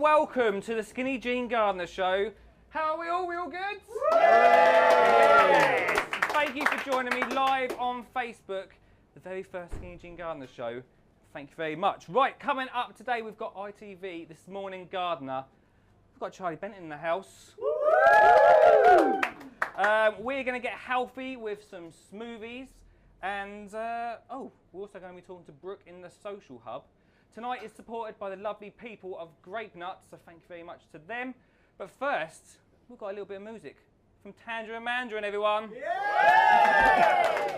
welcome to the Skinny Jean Gardener Show. How are we all? We all good? Yes. Thank you for joining me live on Facebook, the very first Skinny Jean Gardener Show. Thank you very much. Right, coming up today, we've got ITV This Morning Gardener. We've got Charlie Benton in the house. We're going to get healthy with some smoothies. And, we're also going to be talking to Brooke in the Social Hub. Tonight is supported by the lovely people of Grape Nuts, so thank you very much to them. But first, we've got a little bit of music from Tangerine Mandarin, everyone. Yeah!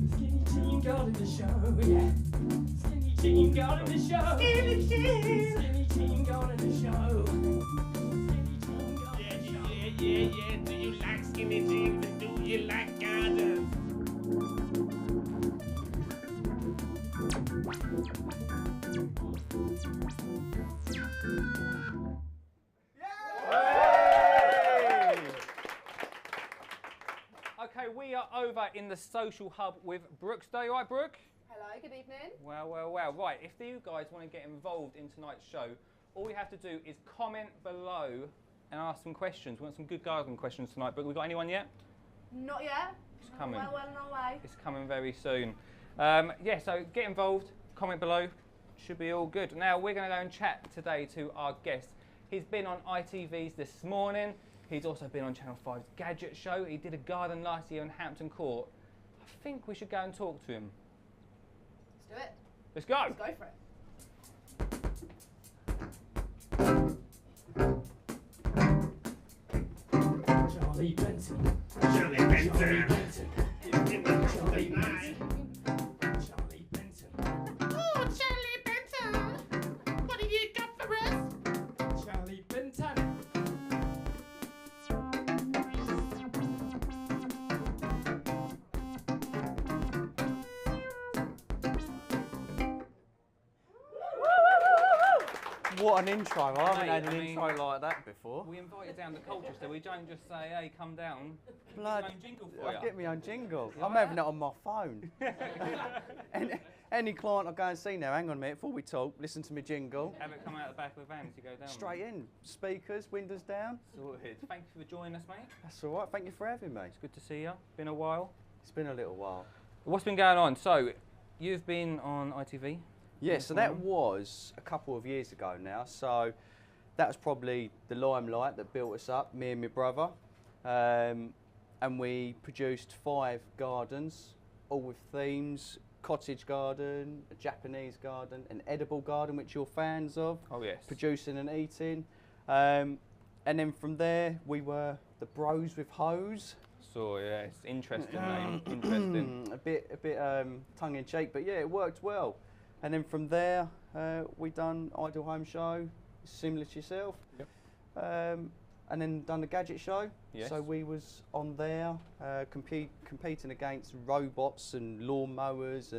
Skinny Jean Gardener Show, yeah. Skinny Jean Gardener Show. Skinny Jean Gardener Show. Yeah. Do you like skinny jeans and do you like gardens? Okay, we are over in the Social Hub with Brooke today. Right, Brooke? Hello, good evening. Well. Right, if you guys want to get involved in tonight's show, all you have to do is comment below and ask some questions. We want some good gardening questions tonight, Brooke. We got anyone yet? Not yet. It's coming. Well on our way. It's coming very soon. Yeah, so get involved, comment below. Should be all good. Now, we're going to go and chat today to our guest. He's been on ITV's This Morning. He's also been on Channel 5's Gadget Show. He did a garden last year in Hampton Court. I think we should go and talk to him. Let's do it. Let's go. Let's go for it. Charlie Benton. Charlie Benton. Charlie Benton. In the Charlie night. Benton. Charlie Benton. Oh, Charlie Benton. What have you got for us? Charlie Benton. What an intro. I haven't had an I mean, intro like that before. We invited down to Colchester. We don't just say, hey, come down. Blood. Get my own jingle for you. I'll get my own jingle. You I'm like having it on my phone. any client I go and see now, hang on a minute, before we talk, listen to my jingle. Have it come out the back of the van as you go down. Straight in. Speakers, windows down. Sorted. Thank you for joining us, mate. That's all right. Thank you for having me. It's good to see you. Been a while. It's been a little while. What's been going on? So, you've been on ITV? Yeah, so that was a couple of years ago now. So that was probably the limelight that built us up, me and my brother. And we produced 5 gardens, all with themes: cottage garden, a Japanese garden, an edible garden, which you're fans of. Oh, yes. Producing and eating. And then from there, we were the Bros with Hose. So, yeah, it's interesting name. Interesting. a bit tongue-in-cheek, but yeah, it worked well. And then from there, we done Idle Home Show, similar to yourself. Yep. And then done the Gadget Show. Yes. So we was on there, competing against robots and lawnmowers,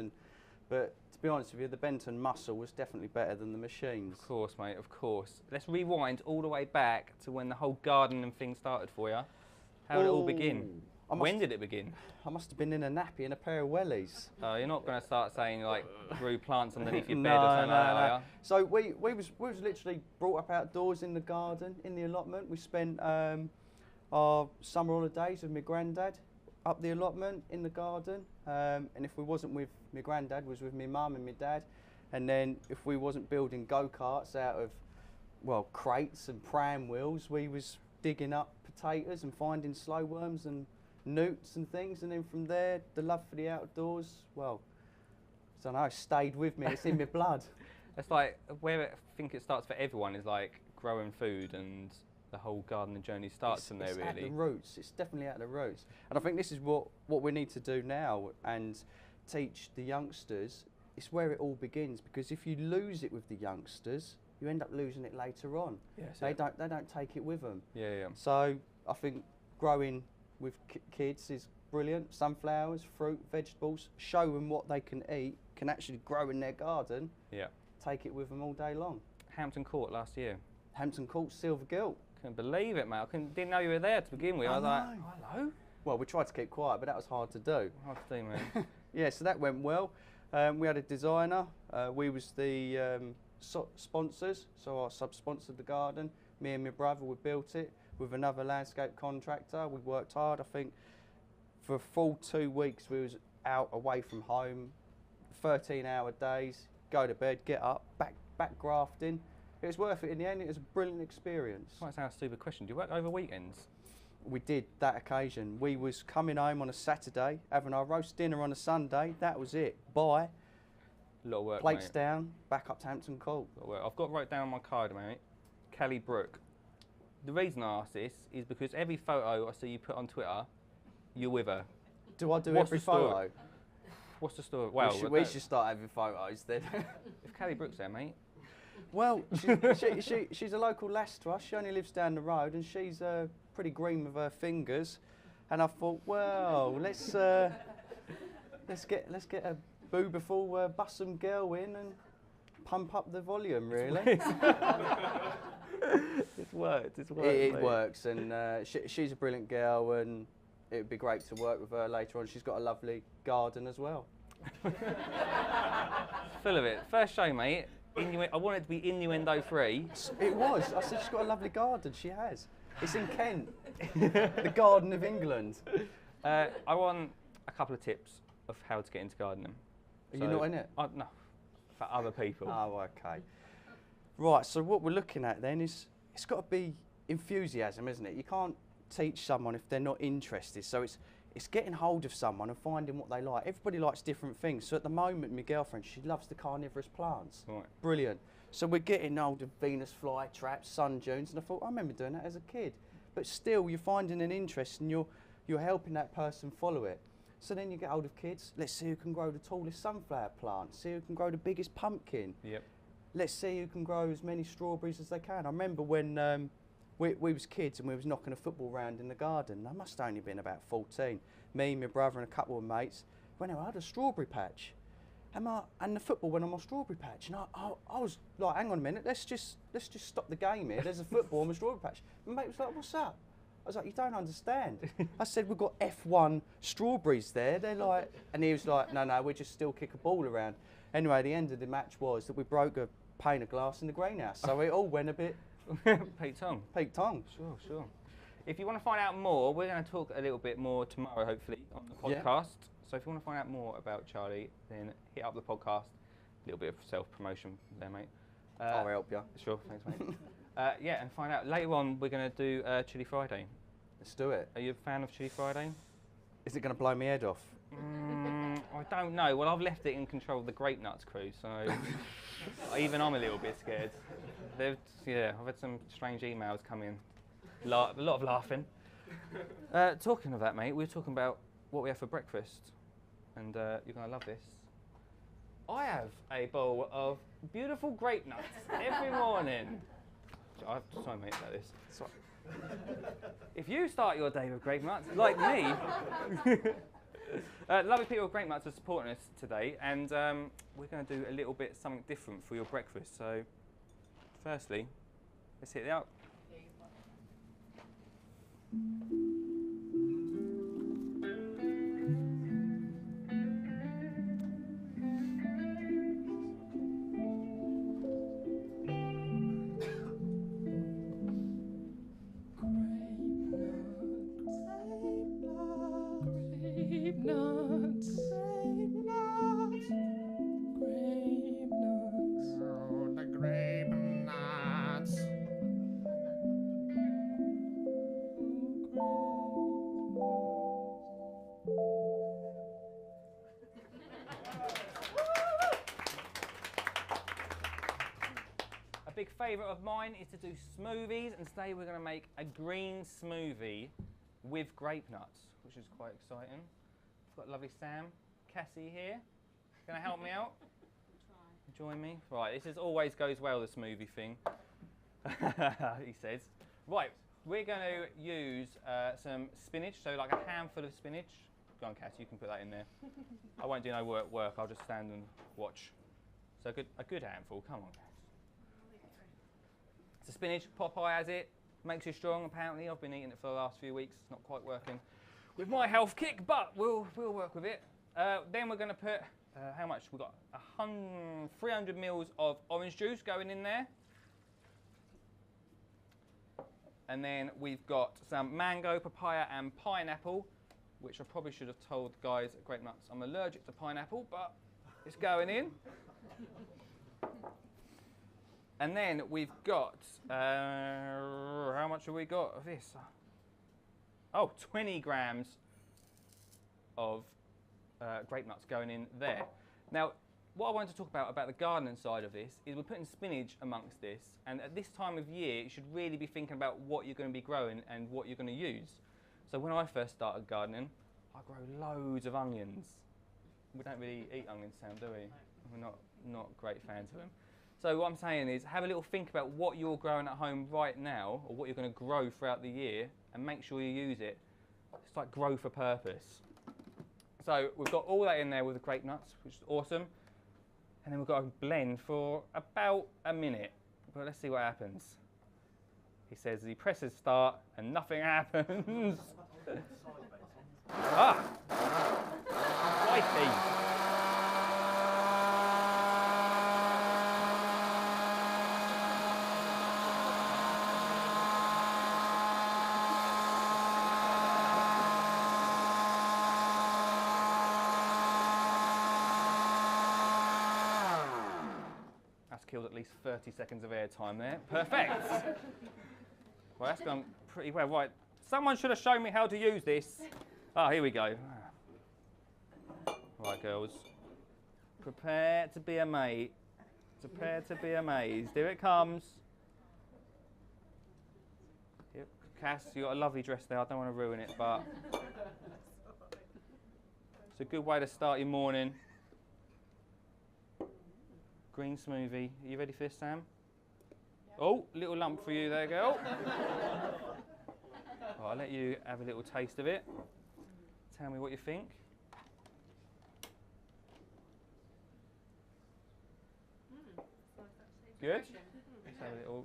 but to be honest with you, the Benton muscle was definitely better than the machines. Of course, mate, of course. Let's rewind all the way back to when the whole gardening thing started for you. How did it all begin? When did it begin? I must have been in a nappy and a pair of wellies. You're not going to start saying, like, grew plants underneath your bed or something like that, are you? So we was literally brought up outdoors in the garden, in the allotment. We spent our summer holidays with my granddad up the allotment in the garden. And if we wasn't with my granddad, was with my mum and my dad. And then if we wasn't building go-karts out of, well, crates and pram wheels, we was digging up potatoes and finding slow worms and newts and things, and then from there, the love for the outdoors, well, I don't know, stayed with me. It's in my blood. It's like, where I think it starts for everyone is like growing food, and the whole gardening journey starts from there, it's really. At the roots. It's definitely at the roots. And I think this is what we need to do now and teach the youngsters. It's where it all begins, because if you lose it with the youngsters, you end up losing it later on. Yes, they don't take it with them. Yeah. So I think growing with kids is brilliant. Sunflowers, fruit, vegetables, show them what they can eat, can actually grow in their garden. Yeah. Take it with them all day long. Hampton Court last year. Hampton Court, silver gilt. Couldn't believe it, mate. Didn't know you were there to begin with. I was like, hello. Well, we tried to keep quiet, but that was hard to do. Hard to do, man. Yeah, so that went well. We had a designer. We was the sponsors, so I sub-sponsored the garden. Me and my brother, we built it with another landscape contractor. We worked hard. I think for a full 2 weeks we was out away from home, 13-hour days, go to bed, get up, back grafting. It was worth it in the end. It was a brilliant experience. Might sound a stupid question. Do you work over weekends? We did that occasion. We was coming home on a Saturday, having our roast dinner on a Sunday. That was it. Bye. A lot of work, Plates mate. down, back up to Hampton Court. A lot of work. I've got wrote down on my card, mate. Kelly Brook. The reason I ask this is because every photo I see you put on Twitter, you're with her. Do I do What's every the story? photo? What's the story? Well, we should start having photos then. if Kelly Brook's there, mate. Well, she's a local lass to us. She only lives down the road, and she's pretty green with her fingers. And I thought, well, let's get a booberful bussum girl in and pump up the volume, really. It's worked. It's worked. It mate. works, and she's a brilliant girl, and it would be great to work with her later on. She's got a lovely garden as well. Full of it. First show, mate. I want it to be innuendo free. It was. I said she's got a lovely garden. She has. It's in Kent, the Garden of England. I want a couple of tips of how to get into gardening. Are you not in it? No, for other people. Oh, okay. Right, so what we're looking at then is, it's got to be enthusiasm, isn't it? You can't teach someone if they're not interested. So it's getting hold of someone and finding what they like. Everybody likes different things. So at the moment, my girlfriend, she loves the carnivorous plants. Right. Brilliant. So we're getting hold of Venus flytraps, sun dunes, and I thought, I remember doing that as a kid. But still, you're finding an interest and you're helping that person follow it. So then you get hold of kids. Let's see who can grow the tallest sunflower plant. See who can grow the biggest pumpkin. Yep. Let's see who can grow as many strawberries as they can. I remember when we was kids and we was knocking a football round in the garden. I must have only been about 14. Me, my brother and a couple of mates went out, I had a strawberry patch. And the football went on my strawberry patch. And I was like, hang on a minute, let's just stop the game here. There's a football on my strawberry patch. My mate was like, what's up? I was like, you don't understand. I said, we've got F1 strawberries there. They're like, and he was like, no, we just still kick a ball around. Anyway, the end of the match was that we broke a pane of glass in the greenhouse. So it all went a bit Peak tongue. peak tongue. Sure. If you want to find out more, we're going to talk a little bit more tomorrow, hopefully, on the Yeah. podcast. So if you want to find out more about Charlie, then hit up the podcast. A little bit of self-promotion there, mate. I'll help you. Sure, thanks, mate. Yeah, and find out. Later on, we're going to do Chili Friday. Let's do it. Are you a fan of Chili Friday? Is it going to blow my head off? I don't know. Well, I've left it in control of the Grape Nuts crew, so even I'm a little bit scared. I've had some strange emails come in. A lot of laughing. Talking of that, mate, we were talking about what we have for breakfast, and you're going to love this. I have a bowl of beautiful grape nuts every morning. Sorry, mate, like this. Sorry. If you start your day with grape nuts, like me, lovely people of Grape Nuts are supporting us today, and we're going to do a little bit something different for your breakfast. So, firstly, let's hit it out. Grape nuts. Oh, the grape nuts. A big favourite of mine is to do smoothies, and today we're going to make a green smoothie with grape nuts, which is quite exciting. I've got lovely Sam, Cassie here. Going to help me out? Join me. Right, this always goes well, the smoothie thing. He says. Right, we're going to use some spinach, so like a handful of spinach. Go on, Cass, you can put that in there. I won't do no work. I'll just stand and watch. So a good handful. Come on, Cass. So spinach, Popeye has it. Makes you strong, apparently. I've been eating it for the last few weeks. It's not quite working. with my health kick, but we'll work with it. Then we're going to put, how much? We've got 300 mils of orange juice going in there. And then we've got some mango, papaya and pineapple, which I probably should have told the guys at Grape Nuts I'm allergic to pineapple, but it's going in. And then we've got, how much have we got of this? Oh, 20 grams of grape nuts going in there. Now, what I wanted to talk about the gardening side of this is we're putting spinach amongst this, and at this time of year you should really be thinking about what you're going to be growing and what you're going to use. So when I first started gardening, I grow loads of onions. We don't really eat onions, Sam, do we? We're not great fans of them. So what I'm saying is have a little think about what you're growing at home right now, or what you're going to grow throughout the year, and make sure you use it. It's like grow for purpose. So we've got all that in there with the grape nuts, which is awesome. And then we've got to blend for about a minute. But let's see what happens. He says he presses start and nothing happens. Ah! Crikey! Killed at least 30 seconds of airtime there. Perfect. Well, that's gone pretty well. Right, someone should have shown me how to use this. Ah, here we go. Right, girls. Prepare to be amazed. Prepare to be amazed. Here it comes. Yep. Cass, you got a lovely dress there. I don't want to ruin it, but it's a good way to start your morning. Green smoothie. Are you ready for this, Sam? Yep. Oh, little lump for you there, girl. Right, I'll let you have a little taste of it. Tell me what you think. Good.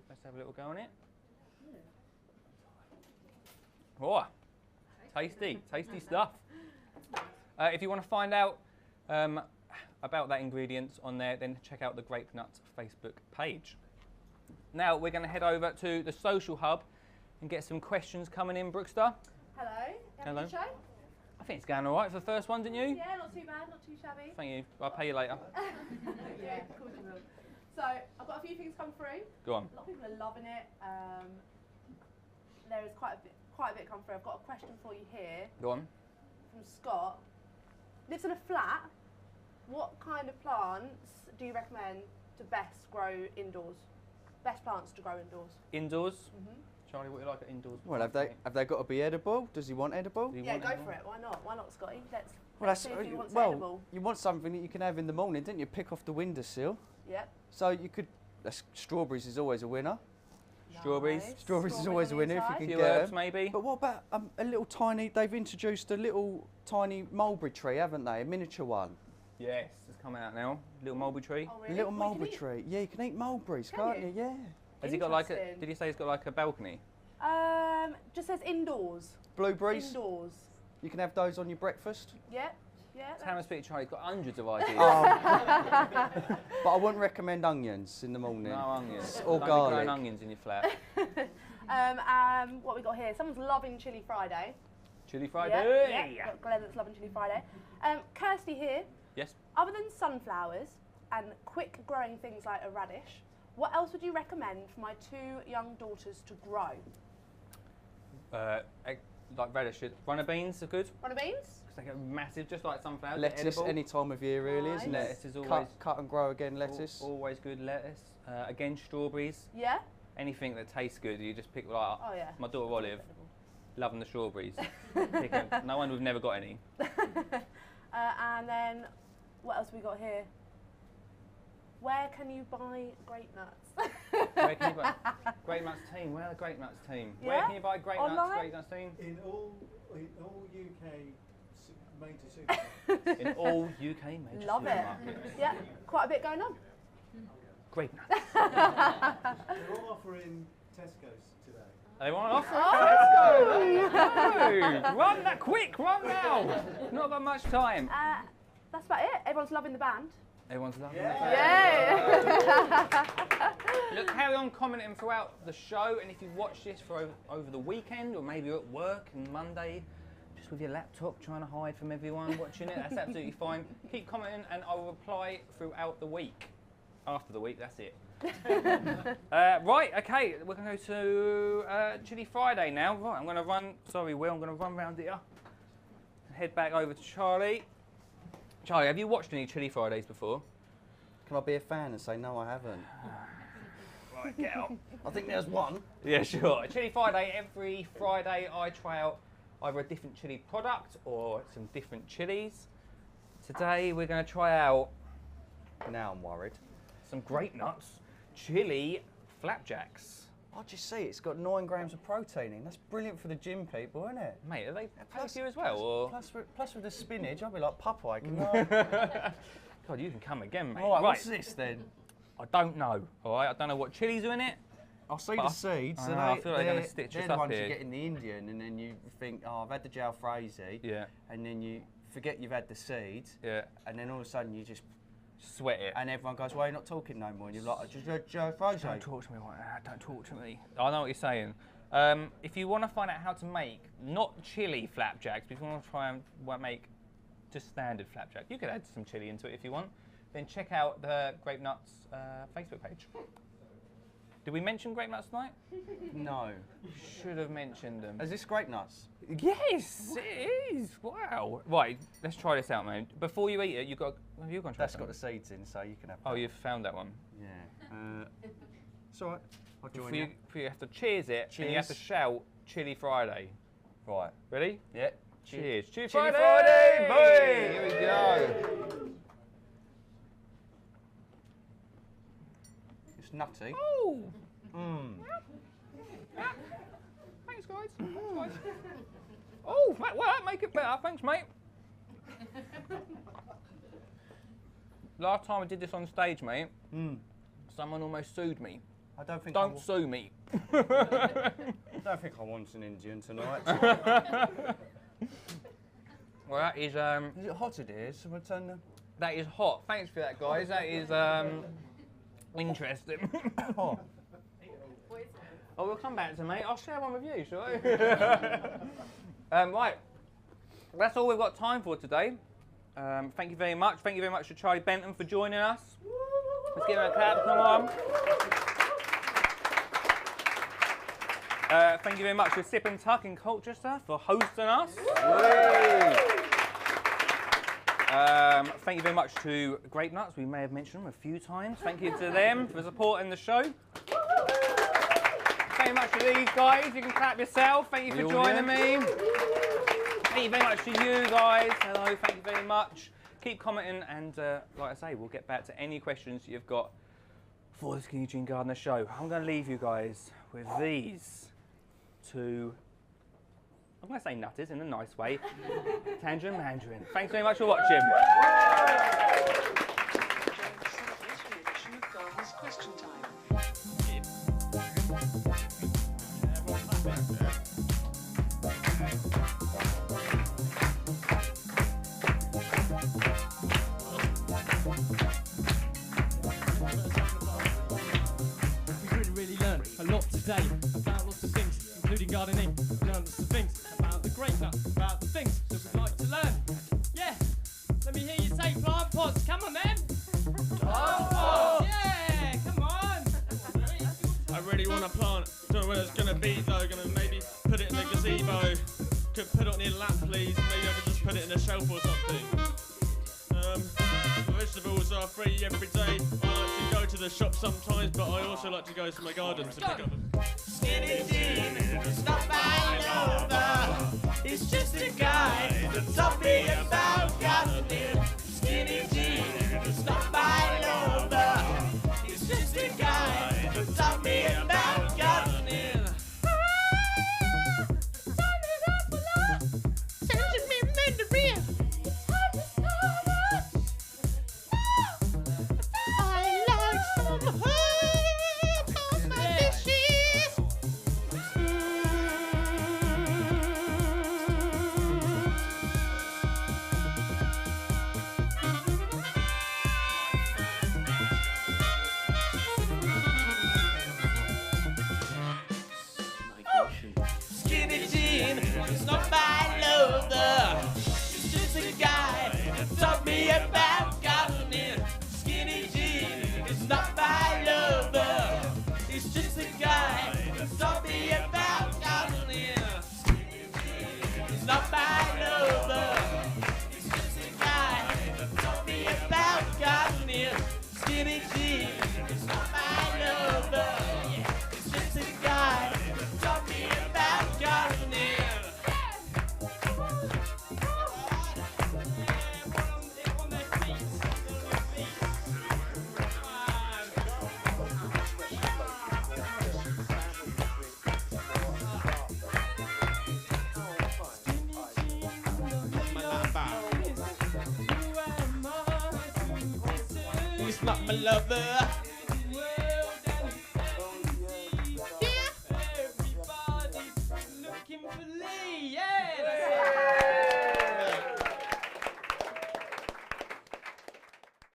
Let's have a little go on it. Oh, tasty stuff. If you want to find out about that ingredients on there, then check out the Grape Nuts Facebook page. Now we're going to head over to the social hub and get some questions coming in, Brookster. Hello. Hello. Having a show? I think it's going all right for the first one, didn't you? Yeah, not too bad, not too shabby. Thank you. I'll pay you later. Yeah, of course you will. So I've got a few things come through. Go on. A lot of people are loving it. There is quite a bit come through. I've got a question for you here. Go on. From Scott. Lives in a flat. What kind of plants do you recommend to best grow indoors? Best plants to grow indoors? Indoors? Mm-hmm. Charlie, what do you like at indoors? Well, have they got to be edible? Does he want edible? Yeah, go for it. Why not? Why not, Scotty? Well, Let's see if he wants well, edible. you want something that you can have in the morning, didn't you? Pick off the windowsill. Yep. So you could. Strawberries is always a winner. Strawberries. Nice. Strawberries is always a winner if you can Few get herbs, them. maybe. But what about a little tiny? They've introduced a little tiny mulberry tree, haven't they? A miniature one. Yes, it's coming out now. Little mulberry tree. Oh, A really? little What, you mulberry can eat- tree. Yeah, you can eat mulberries, Can can't you? you? Yeah. Has he got like a? Interesting. Did you say he's got like a balcony? Just says indoors. Blueberries. Indoors. You can have those on your breakfast. Yep. Yeah. Sam and Speak Charlie's got hundreds of ideas. But I wouldn't recommend onions in the morning. No onions. Or Don't be garlic. growing onions in your flat. What we got here? Someone's loving Chili Friday. Chili Friday. Yeah. Got Glenn that's loving Chili Friday. Kirsty here. Yes. Other than sunflowers and quick growing things like a radish, what else would you recommend for my 2 young daughters to grow? Like radish. Runner beans are good. Runner beans? Because they get massive, just like sunflowers. they're Lettuce edible. any time of year, really, isn't Nice. it? Lettuce is always Cut and grow again. Lettuce. Always good lettuce. Again, strawberries. Yeah? Anything that tastes good, you just pick like. Oh yeah. My daughter Olive, loving the strawberries. Pick 'em. No wonder we've never got any. And then, what else have we got here? Where can you buy grape nuts? Where can you buy Grape Nuts team? Where are the Grape Nuts team? Where Yeah? can you buy Grape Nuts? Online? Grape Nuts team? In all UK major supermarkets. In all UK major Love it. supermarkets. Yeah, quite a bit going on. Grape Nuts. They're all offering Tesco's today. They want off? Oh. Let's go. Run that quick, run now. Not got much time. That's about it. Everyone's loving the band. Everyone's loving it. Yeah. Look, carry on commenting throughout the show, and if you've watched this for over the weekend, or maybe you're at work and Monday, just with your laptop trying to hide from everyone watching it, that's absolutely fine. Keep commenting and I'll reply throughout the week. After the week, that's it. Right, okay, we're going to go to Chili Friday now. Right, I'm going to run, sorry Will, I'm going to run round here and head back over to Charlie. Charlie, have you watched any Chili Fridays before? Can I be a fan and say no, I haven't? Right, get out. I think there's one. Yeah, sure. Chili Friday, every Friday I try out either a different chili product or some different chilies. Today we're going to try out, Now I'm worried. some Grape Nuts chili flapjacks. I just see it's got 9 grams of protein in. That's brilliant for the gym people, isn't it? Mate, are they plus you as well? Or? Plus with the spinach, I'll be like Popeye. Can I? God, you can come again, mate. Right, what's this then? I don't know. All right, I don't know what chilies are in it. I see But the seeds. I and know, I feel like they're gonna stitch they're us the up ones here. you get in the Indian, and then you think, oh, I've had the jalfrezi. Yeah. And then you forget you've had the seeds. Yeah. And then all of a sudden you just, Sweat it. and everyone goes, well, you're not talking no more. And you're like, I just had jalfrezi. Don't talk to me like that. Don't talk to me. I know what you're saying. If you want to find out how to make not chili flapjacks, but if you want to try and make just standard flapjack, you could add some chili into it if you want. Then check out the Grape Nuts Facebook page. Did we mention Grape Nuts tonight? No. Should have mentioned them. Is this grape nuts? Yes, it is. Wow. Right, let's try this out, man. Before you eat it, you're going to try That's got the something. seeds in, so you can have Oh, that. you've found that one. Yeah. It's all right. I'll join You have to cheers it, and you have to Cheers. shout Chili Friday. Right. Ready? Yeah. Cheers. Chili Chili Friday! Friday, Here we go. It's nutty. Oh! Mmm. Thanks, guys. Oh, well, that make it better. Thanks, mate. Last time I did this on stage, mate, someone almost sued me. I don't think Don't sue me. I don't think I want an Indian tonight. Well, that is Is it hot in here? So we'll turn the... that is hot. Thanks for that, guys. That is interesting. Oh. Oh, we'll come back to me. I'll share one with you, shall I? Right. That's all we've got time for today. Thank you very much. Thank you very much to Charlie Benton for joining us. Let's give him a clap. Come on. Thank you very much to Sip and Tuck in Colchester for hosting us. Thank you very much to Grape Nuts. We may have mentioned them a few times. Thank you to them for supporting the show. Thank you very much to these guys. You can clap yourself. Thank you for joining me. Thank you very much to you guys. Hello, thank you very much. Keep commenting, and like I say, we'll get back to any questions you've got for the Skinny Jean Gardener show. I'm going to leave you guys with these two, I'm going to say nutters in a nice way, Tangerine Mandarin. Thanks very much for watching. Question time. We've really learned a lot today about lots of things, including gardening. We've learned lots of things about the grape nuts, about the things that we'd like to learn. Yeah, let me hear you say plant pots. Come on then. Plant pots. Yeah, come on. I really want to plant. Don't know where it's gonna be though. Gonna maybe put it in a gazebo. Could put it on your lap, please. Maybe I could just put it in a shelf or something. Vegetables are free every day. I like to go to the shop sometimes, but I also like to go to my garden to pick up them. Skinny Jean, stop by over. It's just a guy that taught me about gardening. Skinny Jean, stop by over. It's just a guy that taught me about gardening. Tangerine Mandarin. I like some herbs on my dishes. that taught me about gardening. Skinny Jean is not my lover. He's just a guy that taught me about gardening. Skinny Jean is not my lover. He's just a guy that taught me about gardening. Skinny Jean is not my lover. He's just a guy that taught me about gardening. He's not my lover.